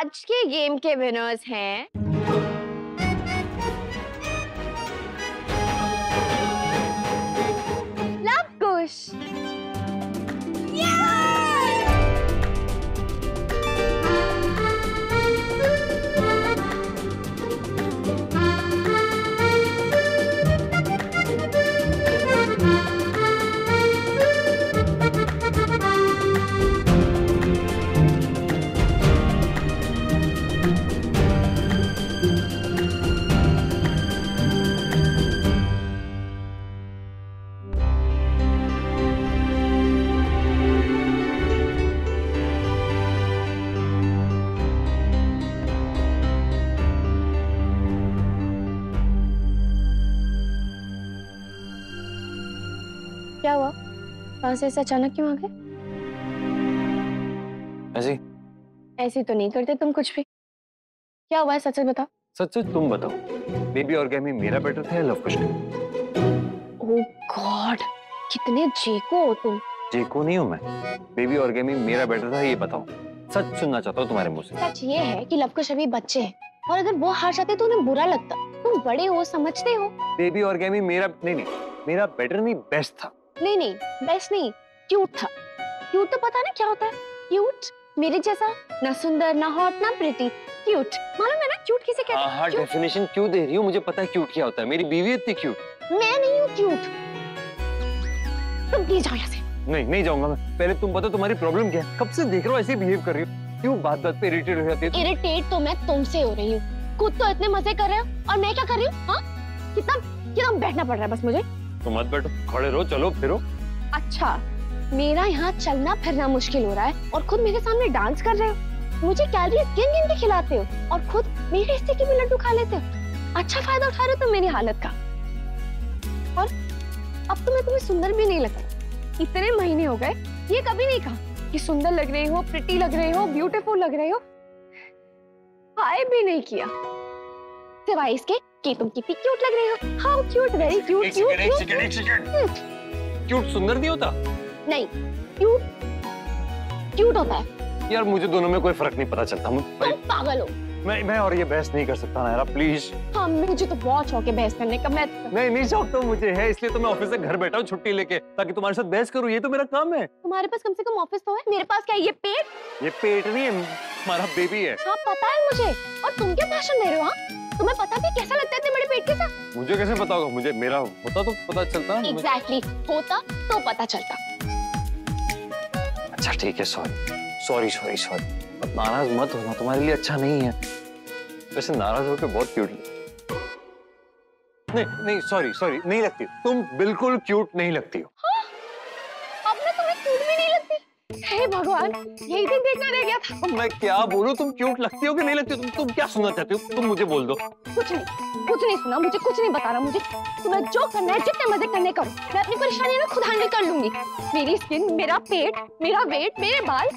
आज के गेम के विनर्स हैं लवकुश। क्या हुआ? कहां से ऐसे अचानक क्यों आ गए? ऐसी ऐसे तो नहीं करते तुम कुछ भी। क्या हुआ है, सच सच बताओ। सच सच तुम बताओ, बेबी ऑर्गेमी मेरा बेटर था या लवकुश का? ओह गॉड, कितने जेको हो तुम। जेको नहीं हूं मैं, बेबी ऑर्गेमी मेरा बेटर था ये बताओ। सच सुनना चाहता हूँ तुम्हारे मुंह से। सच ये है कि लवकुश अभी बच्चे हैं और अगर वो हार जाते तो उन्हें बुरा लगता। तुम बड़े हो, समझते हो। बेबी ऑर्गेमी मेरा नहीं, मेरा बेटर नहीं बेस्ट था। नहीं, बेस्ट नहीं, क्यूट था। क्यूट तो पता ना क्या होता है? क्यूट मेरे जैसा, ना सुंदर ना हॉट ना प्रिटी, क्यूट। मालूम है ना क्यूट किसे कहते हैं? हाँ, डेफिनेशन क्यों दे रही हो? मुझे पता है क्यूट क्या होता है। मेरी बीवी इतनी क्यूट। मैं नहीं हूँ क्यूट। तुम प्लीज जाओ यहाँ से। नहीं जाऊंगा मैं। पहले तुम बताओ तुम्हारी प्रॉब्लम क्या है? कब से देख रहा हूँ ऐसे बिहेव कर रही हो। क्यों बात पे इरिटेट हो जाती है? इरिटेट तो मैं तुमसे हो रही हूँ। खुद तो इतने मजे कर रहे हो और मैं क्या कर रही हूँ? हाँ, कितना बैठना पड़ रहा है बस मुझे। तो मत बैठो, खड़े रहो, चलो फिरो। अच्छा, मेरा यहाँ चलना फिरना मुश्किल हो रहा है और खुद मेरे सामने डांस कर रहे हो। मुझे कैलोरीज गिन गिन के खिलाते हो और खुद मेरे हिस्से के भी लड्डू खा लेते हो। अच्छा फायदा उठा रहे हो तुम मेरी हालत का। और अब तो मैं तुम्हें सुंदर भी नहीं लगता। इतने महीने हो गए, ये कभी नहीं कहा कि सुंदर लग रहे हो, प्रिटी लग रहे हो, ब्यूटीफुल लग रहे हो। हाय भी नहीं किया, सिवाय इसके कि तुम कितनी क्यूट लग रही हो। How cute, very cute. Cute सुंदर नहीं होता? नहीं, क्यूट होता है। यार मुझे दोनों में कोई फर्क नहीं पता चलता। तुम पागल हो। मैं और ये बहस नहीं कर सकता नायरा, प्लीज। हाँ, मुझे तो बहुत शौक है बहस करने का। मैं नहीं शौक तो मुझे है, इसलिए तो मैं ऑफिस से घर बैठा हूँ छुट्टी लेके, ताकि तुम्हारे साथ बहस करूँ। ये तो मेरा काम है। तुम्हारे पास कम से कम ऑफिस तो है, मेरे पास क्या है? ये पेट। ये पेट नहीं है, हमारा बेबी है। हाँ पता है मुझे। और तुम क्या भाषण दे रहे हो? हाँ, तुम्हें पता भी कैसा लगता है इतने बड़े पेट के साथ? मुझे कैसे पता होगा? मुझे मेरा होता तो पता चलता। एग्जैक्टली, होता तो पता चलता। अच्छा ठीक है, सॉरी। नाराज मत होना, तुम्हारे लिए अच्छा नहीं है। वैसे नाराज होकर बहुत क्यूट नहीं सॉरी नहीं लगती। तुम बिल्कुल क्यूट नहीं लगती हो। हाँ? अब मैं तुम्हें क्यूट भी नहीं लगती? हे भगवान, यही दिन देखना रह गया था। मैं क्या बोलूं? तुम क्यूट लगती हो कि नहीं लगती? तुम क्या सुनना चाहती हो? तुम मुझे बोल दो। कुछ नहीं सुना, मुझे कुछ नहीं बताना। मुझे तुम्हें जो करना है, जितने मजे करने करो। मैं अपनी परेशानी ना खुद हैंडल कर लूंगी। मेरी स्किन, मेरा पेट, मेरा वेट, मेरे बाल।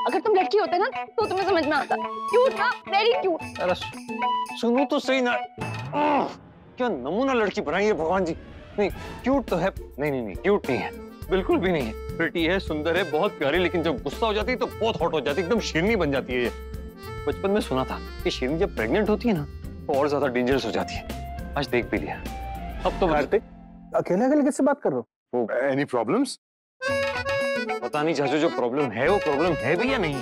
अगर तुम लड़की होते ना तो तुम्हें समझ में आता। क्यूट ना, वेरी क्यूट। अरे सुनो तो सही ना। क्या नमूना लड़की बनाई है भगवान जी। नहीं क्यूट तो है। नहीं क्यूट नहीं है, बिल्कुल भी नहीं है। प्रिटी है, सुंदर है, बहुत प्यारी, लेकिन जब गुस्सा हो जाती है तो बहुत हॉट हो जाती है, एकदम शेरनी बन जाती है ये। बचपन में सुना था कि शेरनी जब प्रेग्नेंट होती है ना तो और ज्यादा डेंजरस हो जाती है। आज देख भी लिया। अब तो कार्तिक अकेले किससे बात कर रहे हो? Any problems? पता नहीं चाचू, जो प्रॉब्लम है वो प्रॉब्लम है भी या नहीं।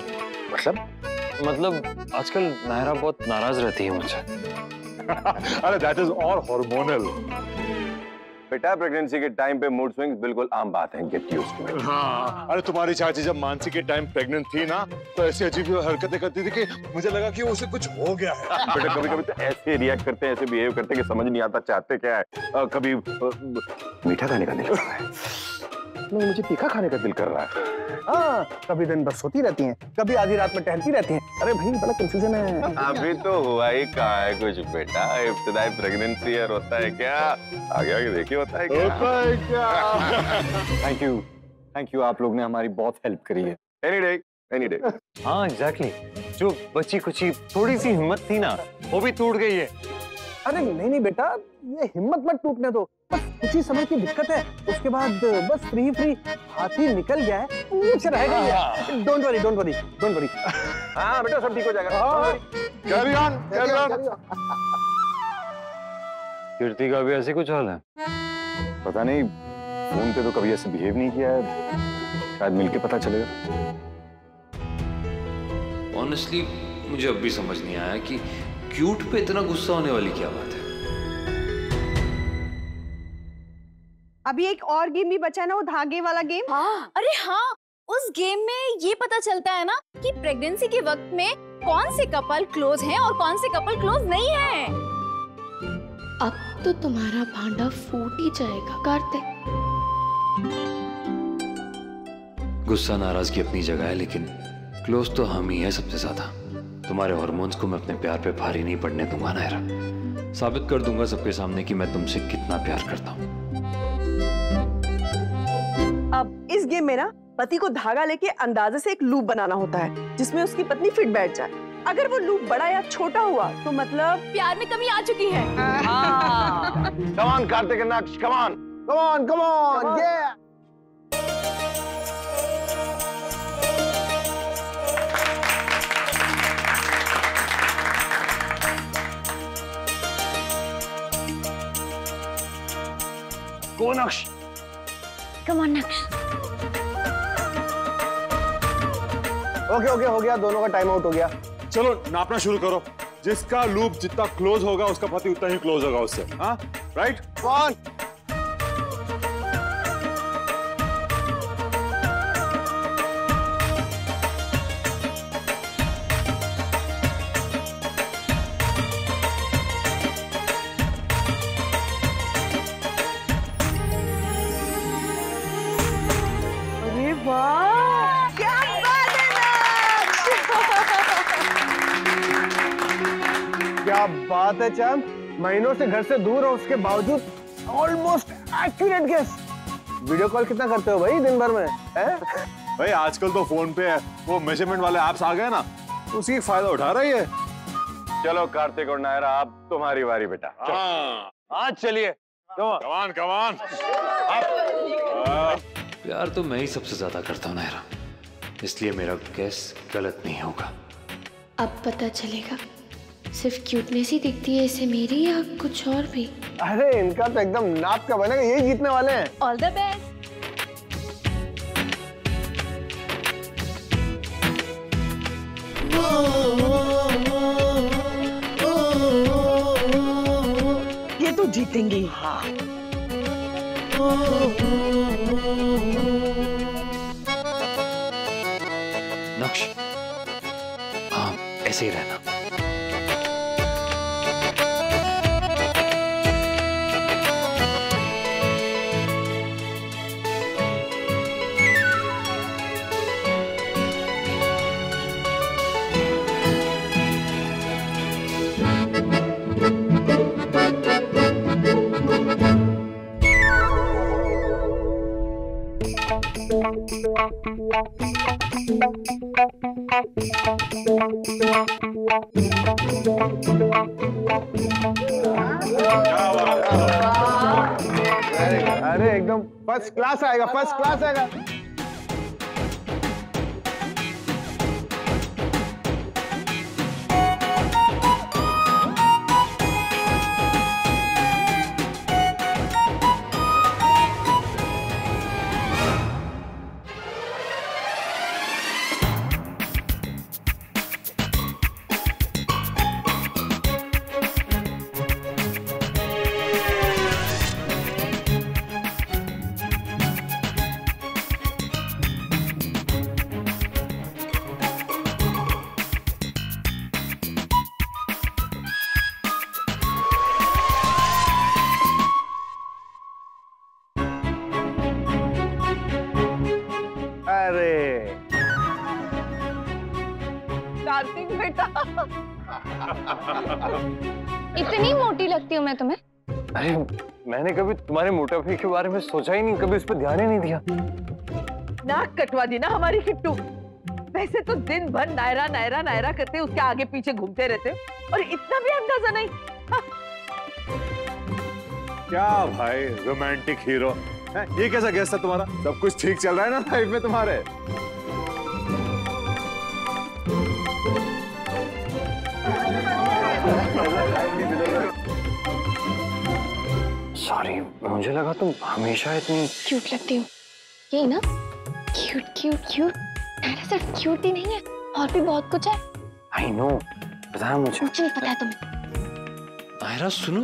मतलब आजकल नायरा बहुत नाराज रहती है मुझसे। अरे दैट इज ऑल हार्मोनल। बेटा प्रेगनेंसी के टाइम पे मूड स्विंग्स बिल्कुल आम बात है, गेट यूज्ड टू इट। हाँ, अरे तुम्हारी चाची जब मानसी के टाइम प्रेग्नेंट थी ना तो ऐसी अजीब हरकतें करती थी कि मुझे लगा कि उसे कुछ हो गया है। बेटा कभी-कभी तो ऐसे रिएक्ट करते हैं, ऐसे बिहेव करते हैं कि समझ नहीं आता चाहते क्या है। कभी मीठा खाने का दिल कर रहा है, नहीं मुझे तीखा खाने का दिल कर रहा है। हाँ, कभी दिन भर सोती रहती हैं, कभी आधी रात में टहलती रहती हैं। अरे भाई बड़ा कंफ्यूजन है। अभी तो हुआ ही कहाँ है कुछ बेटा, इब्तिदाई प्रेगनेंसी और होता है क्या, आगे आगे देखिए होता है क्या। थैंक यू, आप लोग ने हमारी बहुत हेल्प करी है। Any day. हाँ एग्जैक्टली, जो बची कुची थोड़ी सी हिम्मत थी ना वो भी टूट गई है। अरे नहीं बेटा, ये हिम्मत मत टूटने दो। बस कुछ ही समय की दिक्कत है, उसके बाद बस फ्री हाथी निकल गया है, नीचे रहेगा। Don't worry. हाँ बेटा सब ठीक हो जाएगा। Carry on, carry on. Kirti का भी ऐसे कुछ हाल है? पता नहीं, फोन पे तो कभी ऐसे बिहेव नहीं किया है, शायद मिलके पता चलेगा। ऑनेस्टली मुझे अब भी समझ नहीं आया कि क्यूट पे इतना गुस्सा होने वाली क्या बात है। अभी एक और गेम भी बचा है ना, वो धागे वाला गेम। हाँ, अरे हाँ, उस गेम में ये पता चलता है ना कि प्रेगनेंसी के वक्त में कौन से कपल क्लोज हैं और कौन से कपल क्लोज नहीं हैं। अब तो तुम्हारा भांडा फूट ही जाएगा कार्तिक। गुस्सा नाराजगी अपनी जगह है, लेकिन क्लोज तो हम ही है सबसे ज्यादा। तुम्हारे हार्मोन्स को मैं अपने प्यार पे भारी नहीं पड़ने दूंगा नायरा। साबित कर दूंगा सबके सामने कि मैं तुमसे कितना प्यार करता हूँ। अब इस गेम में ना पति को धागा लेके अंदाजे से एक लूप बनाना होता है जिसमें उसकी पत्नी फिट बैठ जाए। अगर वो लूप बड़ा या छोटा हुआ तो मतलब प्यार में कमी आ चुकी है। कम ऑन कार्तिक एंड नक्श, come on, come on, come on, ये गो नक्श। कम ऑन नक्श। ओके ओके हो गया, दोनों का टाइम आउट हो गया। चलो नापना शुरू करो। जिसका लूप जितना क्लोज होगा उसका पति उतना ही क्लोज होगा उससे। हाँ राइट, कौन? अरे वाह, क्या बात है क्या बात है चैम, महीनों से घर से दूर हो उसके बावजूद almost accurate guess. Video call कितना करते हो भाई दिन भर में? भाई आजकल तो फोन पे वो मेजरमेंट वाले एप्स आ गए ना, उसी फायदा उठा रही है। चलो कार्तिक और नायरा, अब तुम्हारी बारी बेटा। हाँ आज चलिए, कमान कमान। प्यार तो मैं ही सबसे ज्यादा करता हूँ नायरा, इसलिए मेरा गैस गलत नहीं होगा। अब पता चलेगा सिर्फ क्यूटनेस ही दिखती है इसे मेरी या कुछ और भी। अरे इनका तो एकदम नाप का बनेगा, यही जीतने वाले हैं। All the best. ये तो जीतेंगे। हाँ। नक्श, हाँ ऐसे ही रहना। अरे एकदम फर्स्ट क्लास आएगा, फर्स्ट क्लास आएगा। कार्तिक बेटा, इतनी मोटी लगती हूँ मैं तुम्हें? अरे मैंने कभी तुम्हारे मोटापे के बारे में सोचा ही नहीं, कभी उस पर ध्यान ही नहीं दिया। नाक कटवा दी ना हमारी किट्टू। वैसे तो दिन भर नायरा नायरा नायरा करते उसके आगे पीछे घूमते रहते और इतना भी अंदाजा नहीं। हाँ। क्या भाई रोमांटिक हीरो है? ये कैसा गेस्ट था तुम्हारा? सब कुछ ठीक चल रहा है ना लाइफ में तुम्हारे? सॉरी, मुझे लगा तुम हमेशा इतनी क्यूट लगती हो। यही ना, क्यूट क्यूट क्यूट। नायरा सिर्फ क्यूट ही नहीं है, और भी बहुत कुछ है। आई नो, पता है मुझे। कुछ नहीं पता है तुम्हें। नायरा सुनो,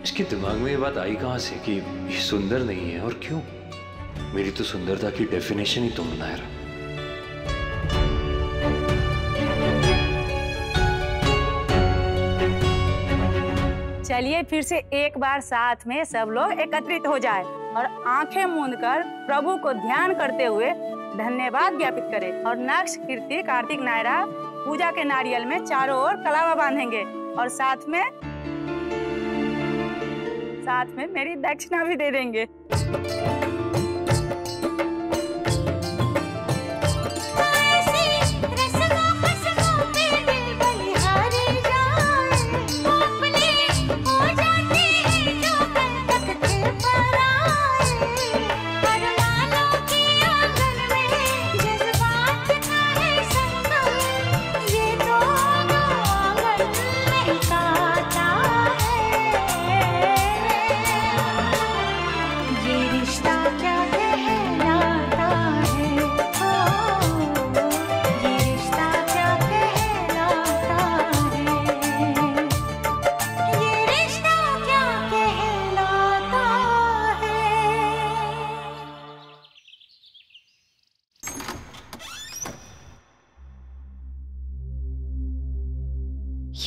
इसके दिमाग में ये बात आई कहां से कि ये सुंदर नहीं है, और क्यों? मेरी तो सुंदरता की डेफिनेशन ही तुम, नायरा। चलिए फिर से एक बार साथ में सब लोग एकत्रित हो जाए और आंखें मूंदकर प्रभु को ध्यान करते हुए धन्यवाद ज्ञापित करें। और नक्श, कीर्ति, कार्तिक, नायरा पूजा के नारियल में चारों ओर कलावा बांधेंगे और साथ में मेरी दक्षिणा भी दे देंगे।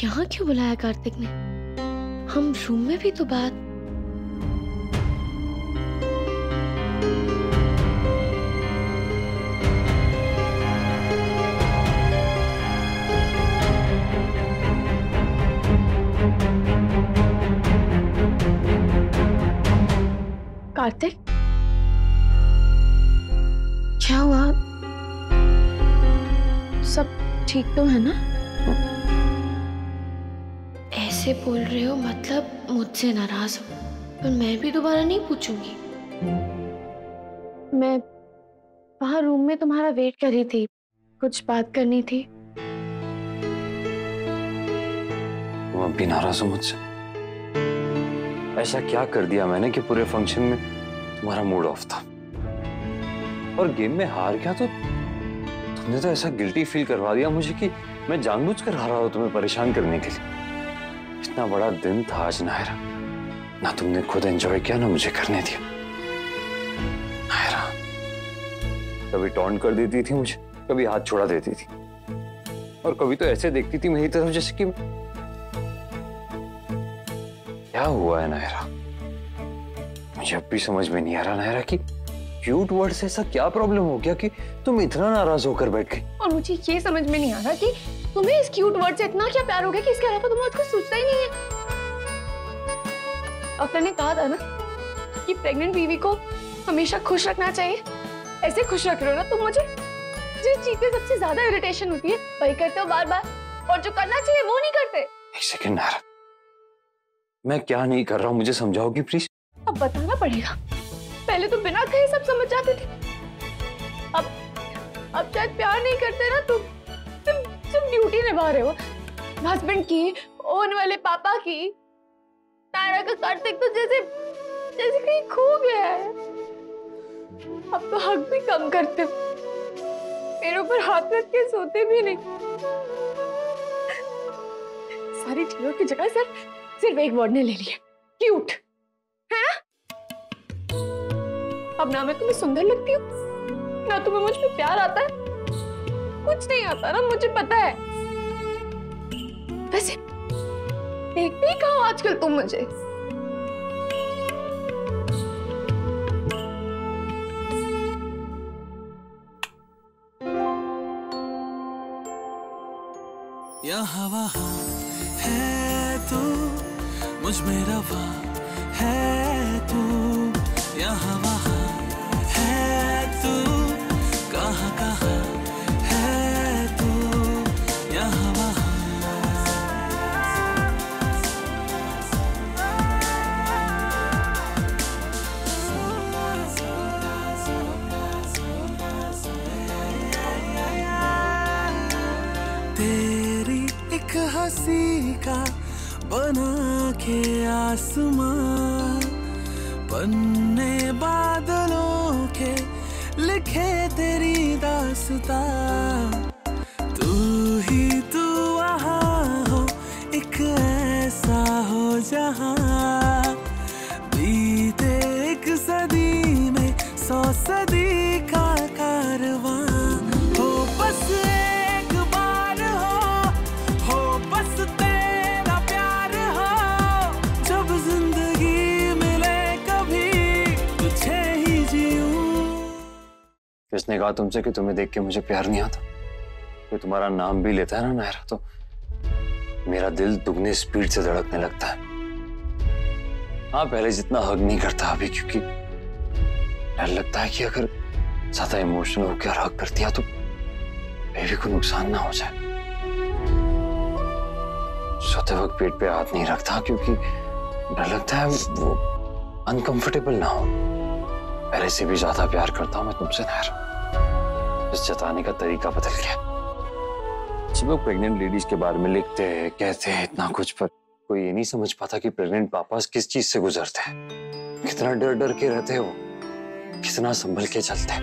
यहाँ क्यों बुलाया कार्तिक ने? हम रूम में भी तो बात। कार्तिक, क्या हुआ? सब ठीक तो है ना? ऐसे बोल रहे हो मतलब मुझसे नाराज हो? पर मैं भी दोबारा नहीं पूछूंगी। मैं वहां रूम में तुम्हारा वेट कर रही थी, कुछ बात करनी थी। तुम अब भी नाराज हो मुझसे? ऐसा क्या कर दिया मैंने कि पूरे फंक्शन में तुम्हारा मूड ऑफ था? और गेम में हार गया तो तुमने तो ऐसा गिल्टी फील करवा दिया मुझे कि मैं जानबूझकर हारा हूं तुम्हें परेशान करने के लिए। इतना बड़ा दिन था आज नायरा, ना तुमने खुद एंजॉय किया ना मुझे करने दिया। नायरा कभी टॉन्ट कर देती थी मुझे, कभी हाथ छोड़ा देती थी, और कभी तो ऐसे देखती थी मेरी तरफ जैसे कि क्या हुआ है नायरा? मुझे अब भी समझ में नहीं आ रहा नायरा कि क्यूट वर्ड से ऐसा क्या प्रॉब्लम हो गया कि तुम इतना नाराज होकर बैठ गई। और मुझे ये समझ में नहीं आ रहा कि तुम्हें इस क्यूट वर्ड से इतना क्या प्यार हो गया कि इसके अलावा तुम्हें कुछ सोचता ही नहीं है। डॉक्टर ने कहा था ना कि प्रेग्नेंट बीवी को हमेशा खुश रखना चाहिए। ऐसे खुश रख रहे हो ना तुम मुझे। जिस चीज पे सबसे ज्यादा इरिटेशन होती है वही करते हो बार बार, और जो करना चाहिए वो नहीं करते। एक सेकंड नायरा, मैं क्या नहीं कर रहा हूँ मुझे समझाओगी प्लीज? अब बताना पड़ेगा। पहले तो बिना कहे सब समझ जाते थे, अब शायद प्यार नहीं करते ना तुम ड्यूटी निभा रहे हो हस्बैंड की, ओन वाले पापा की। नायरा का कार्तिक तो जैसे कहीं खो गया है। अब तो हक भी कम करते हो, मेरे ऊपर हाथ रख के सोते भी नहीं। सारी चीजों की जगह सिर्फ एक वर्ड ने ले लिया, क्यूट, है ना? अब ना मैं तुम्हें सुंदर लगती हूँ, ना तुम्हें मुझ पे प्यार आता है, कुछ नहीं आता ना, मुझे पता है। वैसे देखते ही कहाँ आजकल तुम मुझे। यहाँ वहाँ है तू, मुझ में रवा है तू। यहाँ वहाँ है तू, कहाँ कहाँ है तू। यहाँ वहाँ उसी का बना के आसमां, पन्ने बादलों के लिखे तेरी दास्तां। तू ही तू वहाँ हो, एक ऐसा हो जहाँ बीते एक सदी में 100 सदी का कारवां। हो बस एक बार हो बस तेरा प्यार हो, जब जिंदगी मिले कभी तुझे ही जीऊं। किसने कहा तुमसे कि तुम्हें देख के मुझे प्यार नहीं आता? कोई तुम्हारा नाम भी लेता है ना नायरा, तो मेरा दिल दुगनी स्पीड से धड़कने लगता है। हाँ, पहले जितना हग नहीं करता अभी, क्योंकि डर लगता है कि अगर ज्यादा इमोशनल होकर हग कर दिया तो बेबी को नुकसान ना हो जाए। सोते वक्त पेट पे हाथ नहीं रखता क्योंकि डर लगता है वो अनकंफर्टेबल ना हो। पहले से भी ज्यादा प्यार करता हूं मैं तुमसे नायरा, बस जताने का तरीका बदल गया। सब लोग प्रेग्नेंट लेडीज के बारे में लिखते हैं, कहते हैं इतना कुछ, पर कोई ये नहीं समझ पाता कि प्रेग्नेंट पापास किस चीज से गुजरते हैं, कितना डर डर के रहते हैं वो, कितना संभल के चलते हैं।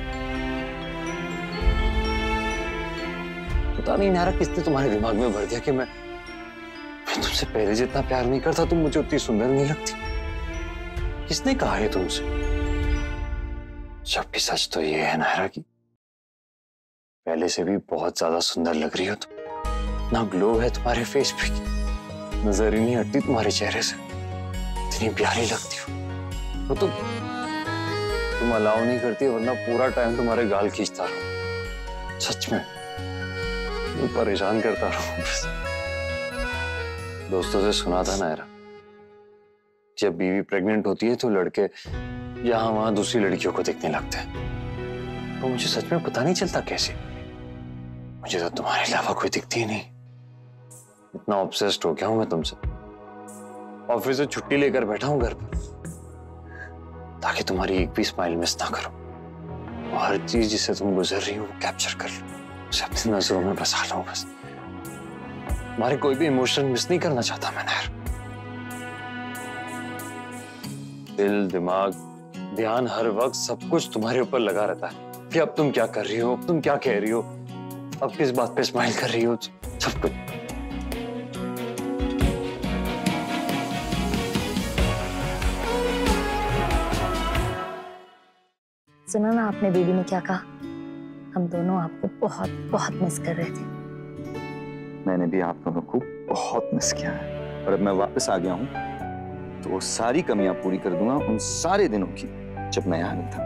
पता नहीं नायरा किसने तुम्हारे दिमाग में भर दिया कि मैं तुमसे पहले जितना प्यार नहीं करता, तुम मुझे उतनी सुंदर नहीं लगती। किसने कहा है तुमसे? जबकि सच तो ये है नायरा कि पहले से भी बहुत ज्यादा सुंदर लग रही हो तुम। ना ग्लो है तुम्हारे फेस पे, नजर ही नहीं हटती तुम्हारे चेहरे से, इतनी प्यारी लगती हो। वो तो तुम अलाउ नहीं करती, वरना पूरा टाइम तुम्हारे गाल खींचता रहूं। सच में मैं परेशान करता रहूं बस। दोस्तों से सुना था नायरा, जब बीवी प्रेग्नेंट होती है तो लड़के यहाँ वहां दूसरी लड़कियों को देखने लगते हैं। तो मुझे सच में पता नहीं चलता कैसे, मुझे तो तुम्हारे अलावा कोई दिखती ही नहीं। इतना ऑब्सेस्ड हो गया हूं मैं तुमसे, ऑफिस से छुट्टी लेकर बैठा हूं घर पर ताकि तुम्हारी एक भी स्माइल मिस ना करो, और हर चीज जिससे तुम गुजर रही हो वो कैप्चर कर लो, उसे अपनी नजरों में बसा लो। बस तुम्हारे कोई भी इमोशन मिस नहीं करना चाहता मैं नायर। दिल, दिमाग, ध्यान, हर वक्त सब कुछ तुम्हारे ऊपर लगा रहता है कि अब तुम क्या कर रही हो, अब तुम क्या कह रही हो, अब किस बात पे स्माइल कर रही हो, सब कुछ। सुना ना आपने बेबी ने क्या कहा? हम दोनों आपको बहुत बहुत मिस कर रहे थे। मैंने भी आप दोनों को बहुत मिस किया है, और अब मैं वापस आ गया हूँ तो वो सारी कमियां पूरी कर दूंगा उन सारे दिनों की जब मैं यहाँ नहीं था।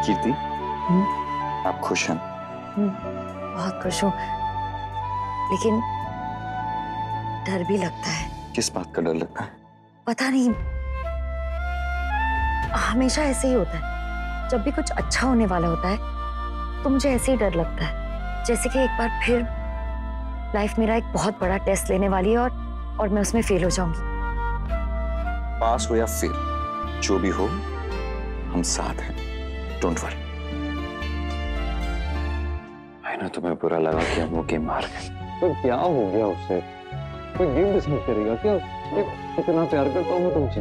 कीर्ति, आप खुश हैं? बहुत खुश हूँ, लेकिन डर भी लगता है। किस बात का डर लगता है? पता नहीं, हमेशा ऐसे ही होता है। जब भी कुछ अच्छा होने वाला होता है तो मुझे ऐसे ही डर लगता है, जैसे कि एक बार फिर लाइफ मेरा एक बहुत बड़ा टेस्ट लेने वाली है और मैं उसमें फेल हो जाऊंगी। पास हो या फेल, जो भी हो हम साथ हैं, डोंट वरी। ना तुम्हें बुरा लगा कि हम वो गेम हार गए, तो क्या हो गया उससे? कोई गेम डिसाइड करेगा क्या? इतना प्यार करता हूँ मैं तुमसे।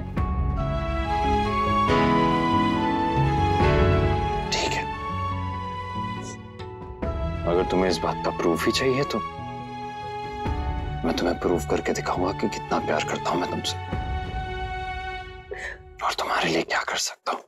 ठीक है, अगर तुम्हें इस बात का प्रूफ ही चाहिए तो मैं तुम्हें प्रूफ करके दिखाऊंगा कि कितना प्यार करता हूं मैं तुमसे और तुम्हारे लिए क्या कर सकता हूं।